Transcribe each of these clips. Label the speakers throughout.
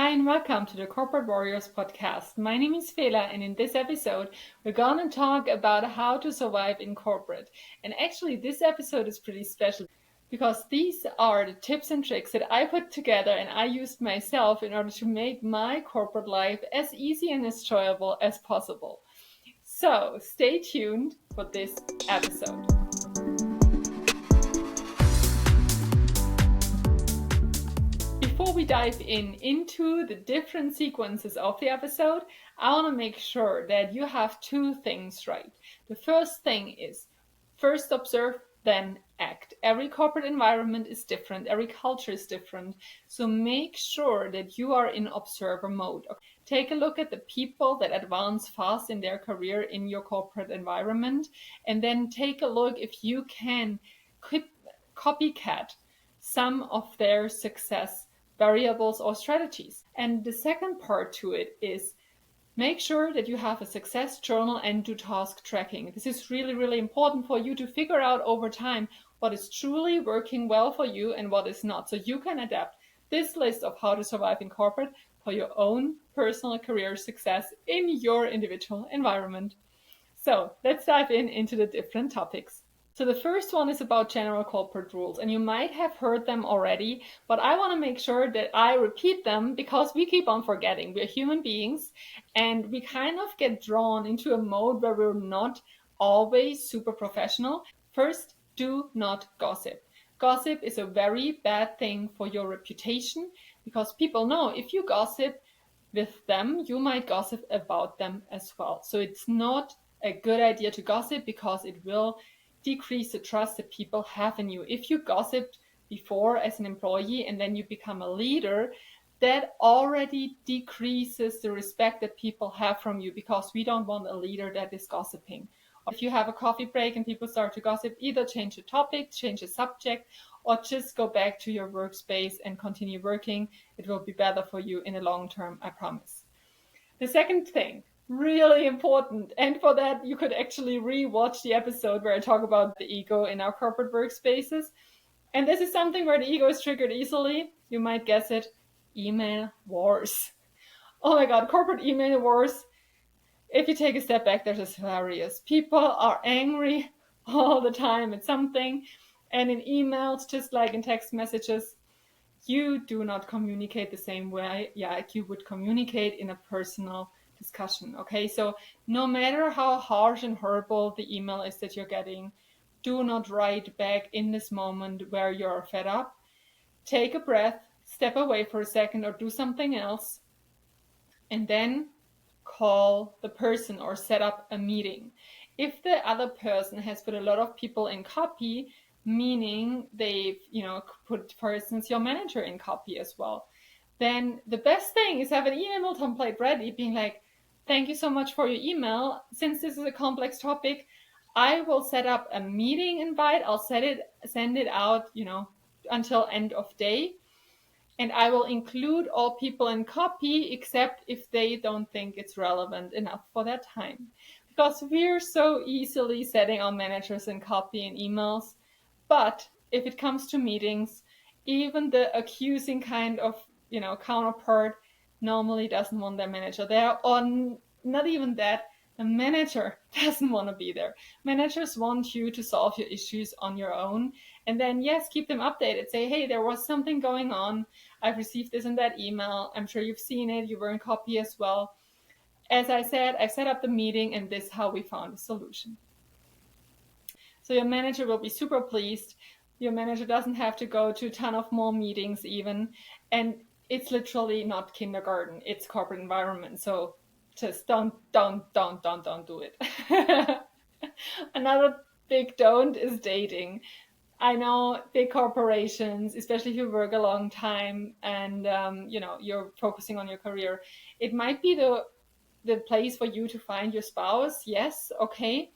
Speaker 1: Hi and welcome to the Corporate Warriors podcast. My name is Fela, and in this episode we're gonna talk about how to survive in corporate. And actually this episode is pretty special because these are the tips and tricks that I put together and I used myself in order to make my corporate life as easy and as enjoyable as possible. So stay tuned for this episode. Before we dive into the different sequences of the episode, I want to make sure that you have two things right. The first thing is first observe, then act. Every corporate environment is different, every culture is different. So make sure that you are in observer mode. Take a look at the people that advance fast in their career in your corporate environment, and then take a look if you can copycat some of their success variables or strategies. And the second part to it is make sure that you have a success journal and do task tracking. This is really, really important for you to figure out over time what is truly working well for you and what is not. So you can adapt this list of how to survive in corporate for your own personal career success in your individual environment. So let's dive into the different topics. So the first one is about general corporate rules, and you might have heard them already, but I want to make sure that I repeat them because we keep on forgetting. We're human beings and we kind of get drawn into a mode where we're not always super professional. First, do not gossip. Gossip is a very bad thing for your reputation because people know if you gossip with them, you might gossip about them as well. So it's not a good idea to gossip because it will decrease the trust that people have in you. If you gossiped before as an employee and then you become a leader, that already decreases the respect that people have from you because we don't want a leader that is gossiping. If you have a coffee break and people start to gossip, either change the topic, change the subject, or just go back to your workspace and continue working. It will be better for you in the long term, I promise. The second thing, really important, and for that you could actually re-watch the episode where I talk about the ego in our corporate workspaces. And this is something where the ego is triggered easily. You might guess it, email wars. Oh my god, corporate email wars. If you take a step back, they're just hilarious. People are angry all the time at something, and in emails, just like in text messages, you do not communicate the same way like you would communicate in a personal discussion. Okay, so no matter how harsh and horrible the email is that you're getting, do not write back in this moment where you're fed up. Take a breath, step away for a second or do something else, and then call the person or set up a meeting. If the other person has put a lot of people in copy, meaning they've put, for instance, your manager in copy as well, then the best thing is have an email template ready, being like, thank you so much for your email. Since this is a complex topic, I will set up a meeting invite. I'll send it out, until end of day. And I will include all people in copy except if they don't think it's relevant enough for that time. Because we're so easily setting our managers in copy in emails. But if it comes to meetings, even the accusing kind of, counterpart normally doesn't want their manager there. Or not even that, the manager doesn't want to be there. Managers want you to solve your issues on your own. And then, yes, keep them updated. Say, hey, there was something going on. I've received this and that email. I'm sure you've seen it. You were in copy as well. As I said, I set up the meeting and this is how we found a solution. So your manager will be super pleased. Your manager doesn't have to go to a ton of more meetings even. And it's literally not kindergarten. It's corporate environment. So just don't do it. Another big don't is dating. I know big corporations, especially if you work a long time and you're focusing on your career, it might be the place for you to find your spouse. Yes, okay.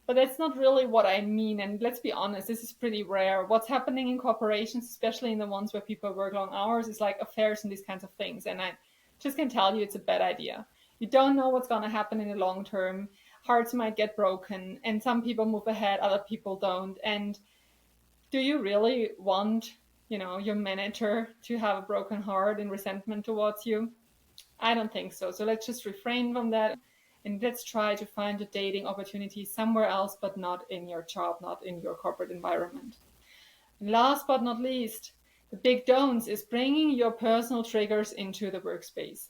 Speaker 1: But that's not really what I mean. And let's be honest, this is pretty rare. What's happening in corporations, especially in the ones where people work long hours, is like affairs and these kinds of things. And I just can tell you it's a bad idea. You don't know what's going to happen in the long term. Hearts might get broken and some people move ahead, other people don't. And do you really want your manager to have a broken heart and resentment towards you? I don't think so. So let's just refrain from that and let's try to find a dating opportunity somewhere else, but not in your job, not in your corporate environment. And last but not least, the big don'ts is bringing your personal triggers into the workspace.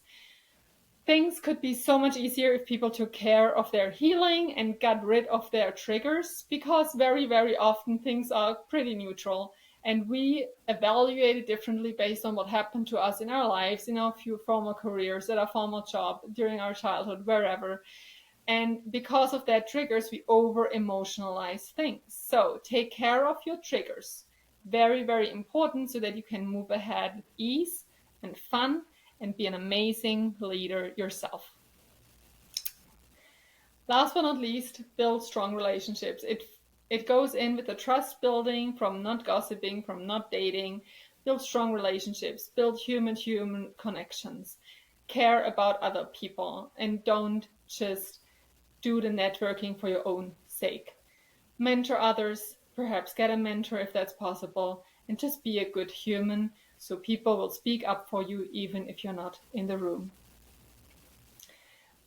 Speaker 1: Things could be so much easier if people took care of their healing and got rid of their triggers, because very, very often things are pretty neutral and we evaluate it differently based on what happened to us in our lives, in our few former careers, at our former job, during our childhood, wherever. And because of that triggers, we over emotionalize things. So take care of your triggers. Very, very important, so that you can move ahead with ease and fun and be an amazing leader yourself. Last but not least, build strong relationships. It goes in with the trust building, from not gossiping, from not dating. Build strong relationships, build human connections, care about other people, and don't just do the networking for your own sake. Mentor others, perhaps get a mentor if that's possible, and just be a good human so people will speak up for you even if you're not in the room.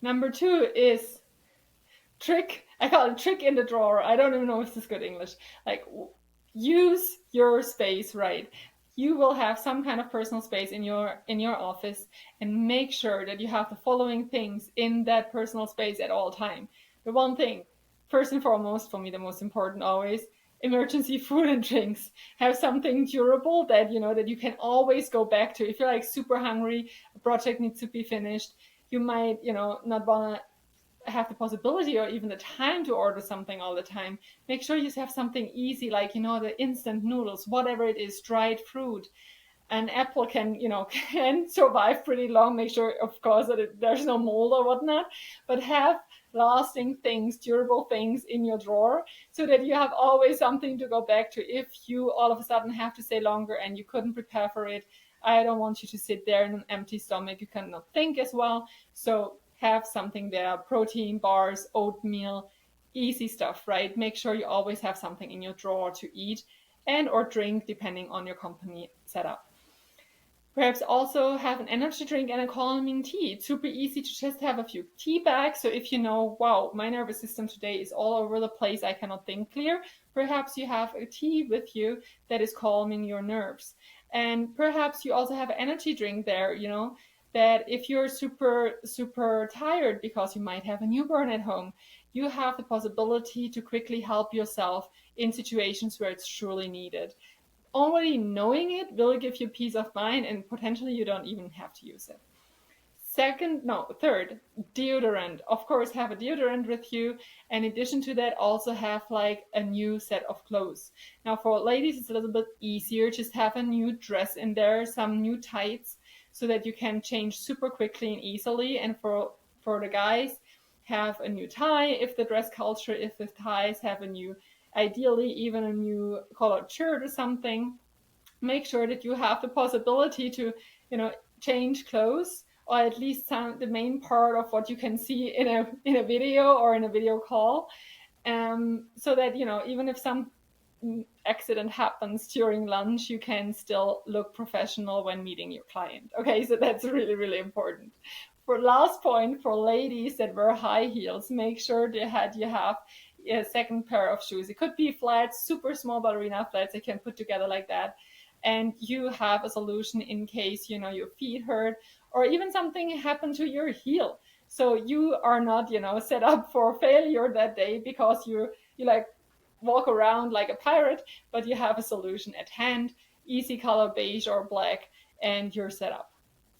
Speaker 1: Number 2 is I call it trick in the drawer. I don't even know if this is good English. Like, use your space right. You will have some kind of personal space in your office, and make sure that you have the following things in that personal space at all time. The one thing, first and foremost, for me the most important always, emergency food and drinks. Have something durable that that you can always go back to. If you're like super hungry, a project needs to be finished, you might not want to have the possibility or even the time to order something all the time. Make sure you have something easy, like the instant noodles, whatever it is, dried fruit. An apple can can survive pretty long. Make sure, of course, that there's no mold or whatnot, but have lasting things, durable things in your drawer, so that you have always something to go back to if you all of a sudden have to stay longer and you couldn't prepare for it. I don't want you to sit there in an empty stomach. You cannot think as well. So have something there, protein bars, oatmeal, easy stuff, right? Make sure you always have something in your drawer to eat and or drink, depending on your company setup. Perhaps also have an energy drink and a calming tea. It's super easy to just have a few tea bags. So if wow, my nervous system today is all over the place, I cannot think clear, perhaps you have a tea with you that is calming your nerves. And perhaps you also have an energy drink there, that if you're super, super tired because you might have a newborn at home, you have the possibility to quickly help yourself in situations where it's truly needed. Already knowing it will give you peace of mind, and potentially you don't even have to use it. Third, deodorant. Of course, have a deodorant with you. In addition to that, also have like a new set of clothes. Now for ladies, it's a little bit easier. Just have a new dress in there, some new tights, so that you can change super quickly and easily. And for the guys, have a new tie if the dress culture, if the ties have ideally even a new colored shirt or something. Make sure that you have the possibility to change clothes, or at least the main part of what you can see in a video or in a video call, so that even if some accident happens during lunch, you can still look professional when meeting your client. Okay, so that's really, really important. For last point, for ladies that wear high heels, make sure that you have a second pair of shoes. It could be flats, super small ballerina flats. They can put together like that. And you have a solution in case your feet hurt, or even something happened to your heel. So you are not set up for failure that day because you like walk around like a pirate, but you have a solution at hand, easy color beige or black, and you're set up.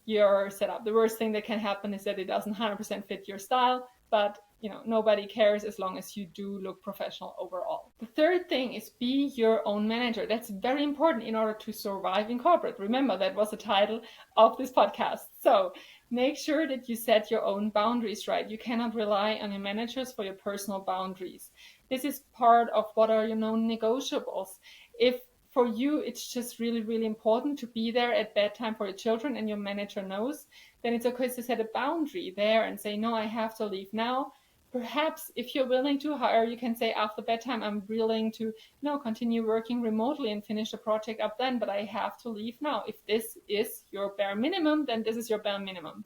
Speaker 1: The worst thing that can happen is that it doesn't 100% fit your style, but nobody cares as long as you do look professional overall. The third thing is be your own manager. That's very important in order to survive in corporate. Remember, that was the title of this podcast. So make sure that you set your own boundaries right. You cannot rely on your managers for your personal boundaries. This is part of what are your non-negotiables. If for you it's just really, really important to be there at bedtime for your children and your manager knows, then it's okay to set a boundary there and say, no, I have to leave now. perhaps if you're willing to hire, you can say after bedtime, I'm willing to continue working remotely and finish the project up then, but I have to leave now. If this is your bare minimum, then this is your bare minimum.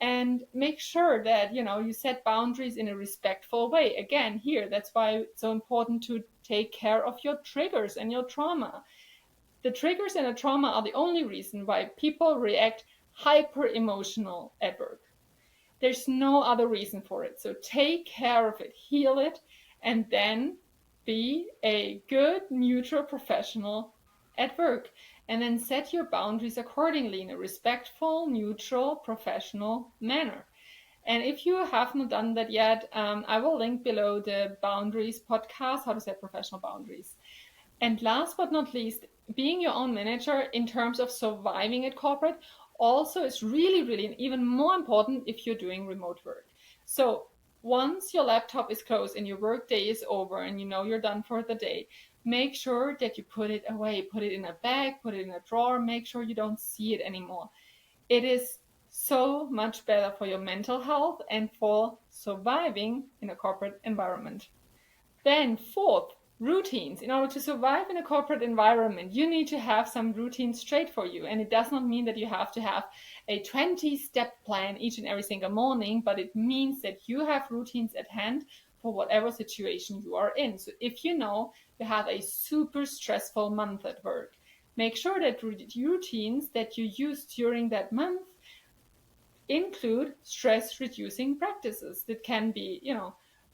Speaker 1: And make sure that you set boundaries in a respectful way. Again, here, that's why it's so important to take care of your triggers and your trauma. The triggers and the trauma are the only reason why people react hyper emotional at work. There's no other reason for it. So take care of it, heal it, and then be a good, neutral professional at work. And then set your boundaries accordingly in a respectful, neutral, professional manner. And if you have not done that yet, I will link below the boundaries podcast, how to set professional boundaries. And last but not least, being your own manager in terms of surviving at corporate also is really, really even more important if you're doing remote work. So once your laptop is closed and your work day is over and you're done for the day, make sure that you put it away, put it in a bag, put it in a drawer, make sure you don't see it anymore. It is so much better for your mental health and for surviving in a corporate environment. Then fourth, routines. In order to survive in a corporate environment, you need to have some routines straight for you. And it does not mean that you have to have a 20-step plan each and every single morning, but it means that you have routines at hand for whatever situation you are in. So if you have a super stressful month at work, make sure that routines that you use during that month include stress reducing practices. That can be,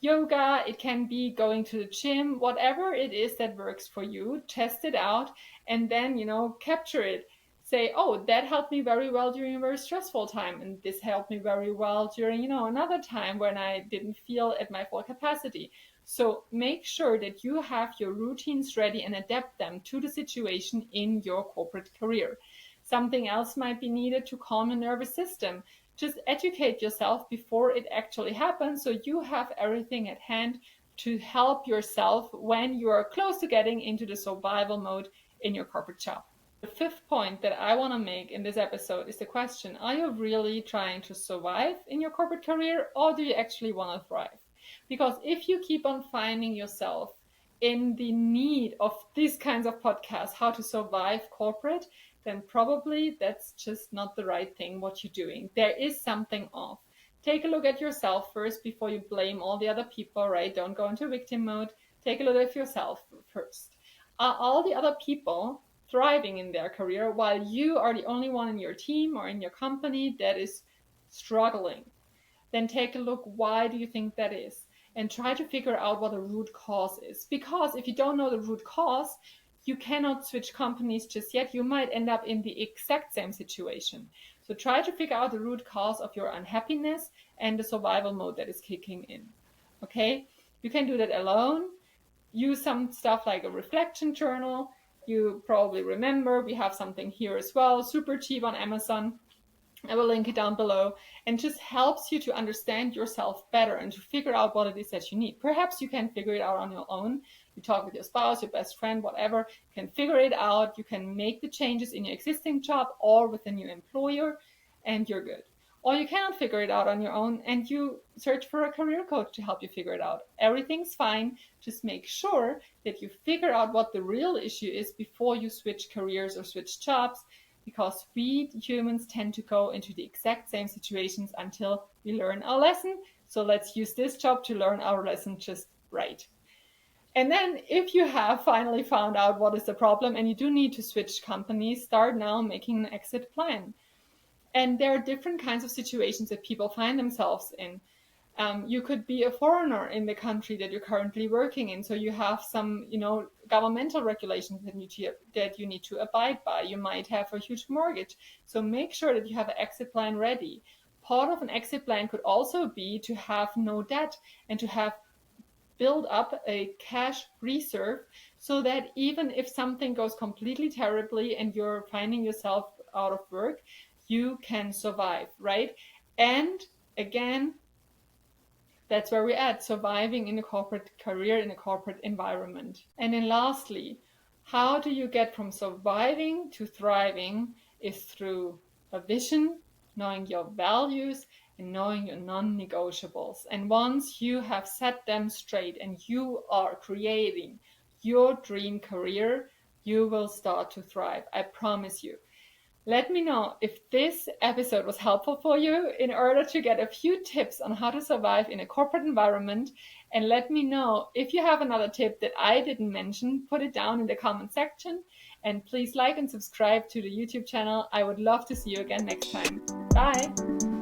Speaker 1: yoga, it can be going to the gym, whatever it is that works for you, test it out and then, capture it. Say, oh, that helped me very well during a very stressful time. And this helped me very well during, another time when I didn't feel at my full capacity. So make sure that you have your routines ready and adapt them to the situation in your corporate career. Something else might be needed to calm your nervous system. Just educate yourself before it actually happens so you have everything at hand to help yourself when you are close to getting into the survival mode in your corporate job. The fifth point that I want to make in this episode is the question, are you really trying to survive in your corporate career or do you actually want to thrive? Because if you keep on finding yourself in the need of these kinds of podcasts, how to survive corporate, then probably that's just not the right thing what you're doing. There is something off. Take a look at yourself first before you blame all the other people, right? Don't go into victim mode. Take a look at yourself first. Are all the other people thriving in their career while you are the only one in your team or in your company that is struggling? Then take a look, why do you think that is? And try to figure out what the root cause is. Because if you don't know the root cause, you cannot switch companies just yet. You might end up in the exact same situation. So try to figure out the root cause of your unhappiness and the survival mode that is kicking in. Okay? You can do that alone. Use some stuff like a reflection journal. You probably remember we have something here as well, super cheap on Amazon. I will link it down below, and just helps you to understand yourself better and to figure out what it is that you need. Perhaps you can figure it out on your own. You talk with your spouse, your best friend, whatever, you can figure it out. You can make the changes in your existing job or with a new employer, and you're good. Or you cannot figure it out on your own and you search for a career coach to help you figure it out. Everything's fine. Just make sure that you figure out what the real issue is before you switch careers or switch jobs, because we humans tend to go into the exact same situations until we learn our lesson. So let's use this job to learn our lesson just right. And then if you have finally found out what is the problem and you do need to switch companies, start now making an exit plan. And there are different kinds of situations that people find themselves in. You could be a foreigner in the country that you're currently working in, so you have some, governmental regulations that you need to abide by. You might have a huge mortgage, so make sure that you have an exit plan ready. Part of an exit plan could also be to have no debt and to have build up a cash reserve so that even if something goes completely terribly and you're finding yourself out of work, you can survive, right? And again, that's where we're at, surviving in a corporate career, in a corporate environment. And then lastly, how do you get from surviving to thriving is through a vision, knowing your values, and knowing your non-negotiables. And once you have set them straight and you are creating your dream career, you will start to thrive. I promise you. Let me know if this episode was helpful for you in order to get a few tips on how to survive in a corporate environment. And let me know if you have another tip that I didn't mention, put it down in the comment section. And please like and subscribe to the YouTube channel. I would love to see you again next time. Bye.